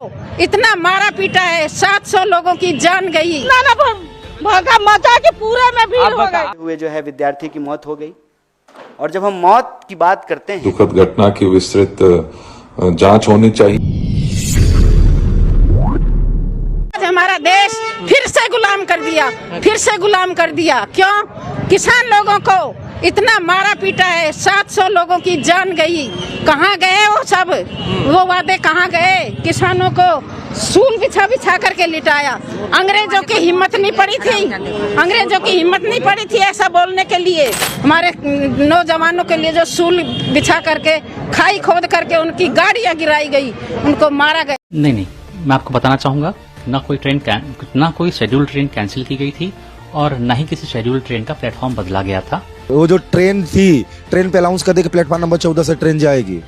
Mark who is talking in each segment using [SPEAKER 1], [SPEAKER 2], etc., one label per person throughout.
[SPEAKER 1] इतना मारा पीटा है, 700 लोगों की जान गई।
[SPEAKER 2] भगा मचा के पूरे में भीड़ हो गई।
[SPEAKER 3] हुए जो है विद्यार्थी की मौत हो गई। और जब हम मौत की बात करते हैं,
[SPEAKER 4] दुखद घटना की विस्तृत जांच होनी चाहिए।
[SPEAKER 1] आज हमारा देश फिर से गुलाम कर दिया। क्यों? किसान लोगों को इतना मारा पीटा है, 700 लोगों की जान गई। कहाँ गए वो सब? वो वादे कहाँ गए? किसानों को सूल बिछा करके लिटाया। अंग्रेजों की हिम्मत नहीं पड़ी थी ऐसा बोलने के लिए। हमारे नौजवानों के लिए जो सूल बिछा करके खाई खोद करके उनकी गाड़ियां गिराई गई, उनको मारा गया।
[SPEAKER 5] नहीं, मैं आपको बताना चाहूंगा, ना कोई शेड्यूल ट्रेन कैंसिल की गई थी और ना ही किसी शेड्यूल ट्रेन का प्लेटफॉर्म बदला गया था।
[SPEAKER 6] वो जो ट्रेन थी, ट्रेन पे अनाउंस कर दे कि प्लेटफॉर्म नंबर 14 से ट्रेन जाएगी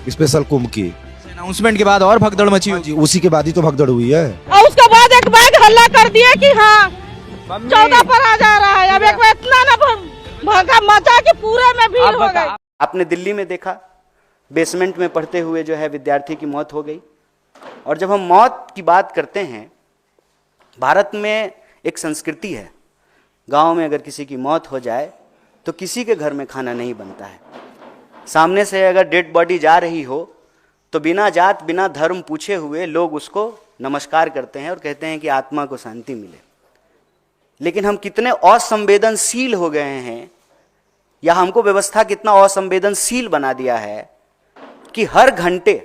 [SPEAKER 6] स्पेशल कुंभ की।
[SPEAKER 7] अनाउंसमेंट के बाद और भगदड़ मची होगी।
[SPEAKER 6] उसी के बाद ही तो भगदड़ हुई है।
[SPEAKER 2] और उसके बाद एक बैग हल्ला कर दिया कि हाँ 14 पर आ जा रहा है। अब एक इतना ना भगा मचा के पूरे में भीड़ हो गई।
[SPEAKER 3] आपने दिल्ली में देखा, बेसमेंट में पढ़ते हुए जो है विद्यार्थी की मौत हो गई। और जब हम मौत की बात करते हैं, भारत में एक संस्कृति है, गांव में अगर किसी की मौत हो जाए तो किसी के घर में खाना नहीं बनता है। सामने से अगर डेड बॉडी जा रही हो तो बिना जात बिना धर्म पूछे हुए लोग उसको नमस्कार करते हैं और कहते हैं कि आत्मा को शांति मिले। लेकिन हम कितने असंवेदनशील हो गए हैं, या हमको व्यवस्था कितना असंवेदनशील बना दिया है कि हर घंटे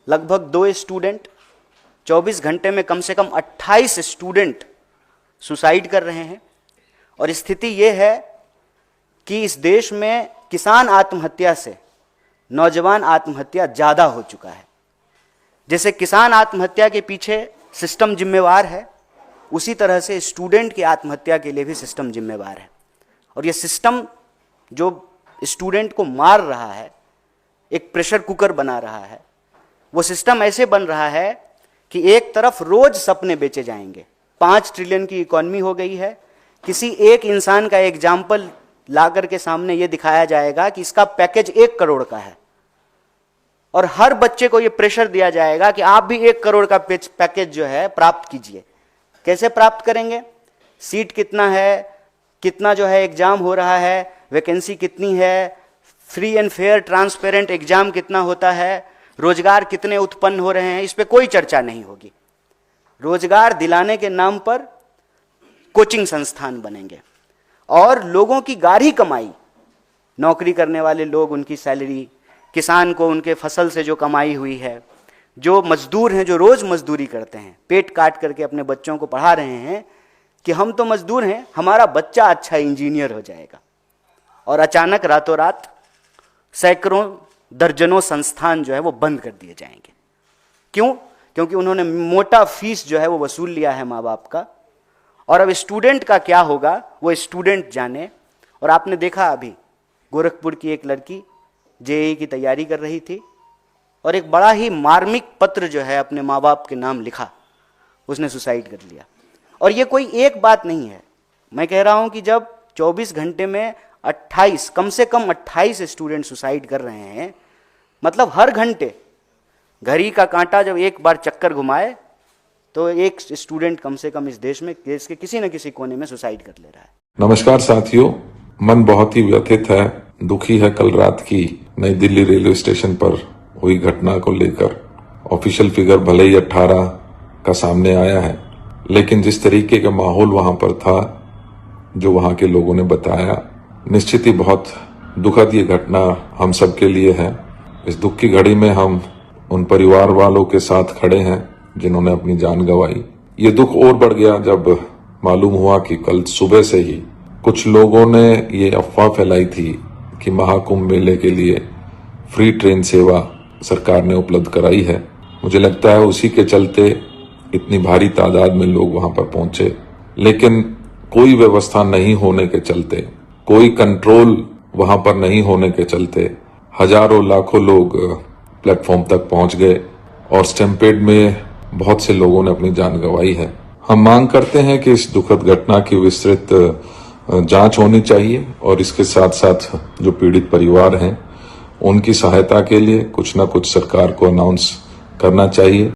[SPEAKER 3] लगभग 2 स्टूडेंट, 24 घंटे में कम से कम 28 स्टूडेंट सुसाइड कर रहे हैं। और स्थिति यह है कि इस देश में किसान आत्महत्या से नौजवान आत्महत्या ज़्यादा हो चुका है। जैसे किसान आत्महत्या के पीछे सिस्टम जिम्मेवार है, उसी तरह से स्टूडेंट की आत्महत्या के लिए भी सिस्टम जिम्मेवार है। और ये सिस्टम जो स्टूडेंट को मार रहा है, एक प्रेशर कुकर बना रहा है, वो सिस्टम ऐसे बन रहा है कि एक तरफ रोज सपने बेचे जाएंगे। 5 ट्रिलियन की इकॉनमी हो गई है। किसी एक इंसान का एग्जाम्पल ला करके सामने ये दिखाया जाएगा कि इसका पैकेज 1 करोड़ का है, और हर बच्चे को ये प्रेशर दिया जाएगा कि आप भी 1 करोड़ का पैकेज जो है प्राप्त कीजिए। कैसे प्राप्त करेंगे? सीट कितना है, कितना जो है एग्जाम हो रहा है, वैकेंसी कितनी है, free and fair transparent exam कितना होता है, रोजगार कितने उत्पन्न हो रहे हैं, इस पे कोई चर्चा नहीं होगी। रोजगार दिलाने के नाम पर कोचिंग संस्थान बनेंगे और लोगों की गाढ़ी कमाई, नौकरी करने वाले लोग उनकी सैलरी, किसान को उनके फसल से जो कमाई हुई है, जो मजदूर हैं जो रोज मजदूरी करते हैं, पेट काट करके अपने बच्चों को पढ़ा रहे हैं कि हम तो मजदूर हैं, हमारा बच्चा अच्छा इंजीनियर हो जाएगा। और अचानक रातों रात सैकड़ों दर्जनों संस्थान जो है वो बंद कर दिए जाएंगे। क्यों? क्योंकि उन्होंने मोटा फीस जो है वो वसूल लिया है माँ बाप का। और अब स्टूडेंट का क्या होगा वो स्टूडेंट जाने। और आपने देखा अभी गोरखपुर की एक लड़की जेईई की तैयारी कर रही थी और एक बड़ा ही मार्मिक पत्र जो है अपने माँ बाप के नाम लिखा, उसने सुसाइड कर लिया। और ये कोई एक बात नहीं है, मैं कह रहा हूँ कि जब 24 घंटे में 28, कम से कम 28 स्टूडेंट सुसाइड कर रहे हैं, मतलब हर घंटे घड़ी का कांटा जब एक बार चक्कर घुमाए तो एक स्टूडेंट कम से कम इस देश में, देश के किसी न किसी कोने में सुसाइड कर ले रहा है।
[SPEAKER 4] नमस्कार साथियों, मन बहुत ही व्यथित है, दुखी है कल रात की नई दिल्ली रेलवे स्टेशन पर हुई घटना को लेकर। ऑफिशियल फिगर भले ही 18 का सामने आया है, लेकिन जिस तरीके का माहौल वहां पर था, जो वहां के लोगों ने बताया, निश्चित ही बहुत दुखद ये घटना हम सब के लिए है। इस दुख की घड़ी में हम उन परिवार वालों के साथ खड़े हैं जिन्होंने अपनी जान गंवाई। ये दुख और बढ़ गया जब मालूम हुआ कि कल सुबह से ही कुछ लोगों ने ये अफवाह फैलाई थी कि महाकुंभ मेले के लिए फ्री ट्रेन सेवा सरकार ने उपलब्ध कराई है। मुझे लगता है उसी के चलते इतनी भारी तादाद में लोग वहां पर पहुंचे, लेकिन कोई व्यवस्था नहीं होने के चलते, कोई कंट्रोल वहां पर नहीं होने के चलते हजारों लाखों लोग प्लेटफॉर्म तक पहुंच गए और स्टैम्पेड में बहुत से लोगों ने अपनी जान गंवाई है। हम मांग करते हैं कि इस दुखद घटना की विस्तृत जांच होनी चाहिए और इसके साथ साथ जो पीड़ित परिवार हैं उनकी सहायता के लिए कुछ न कुछ सरकार को अनाउंस करना चाहिए।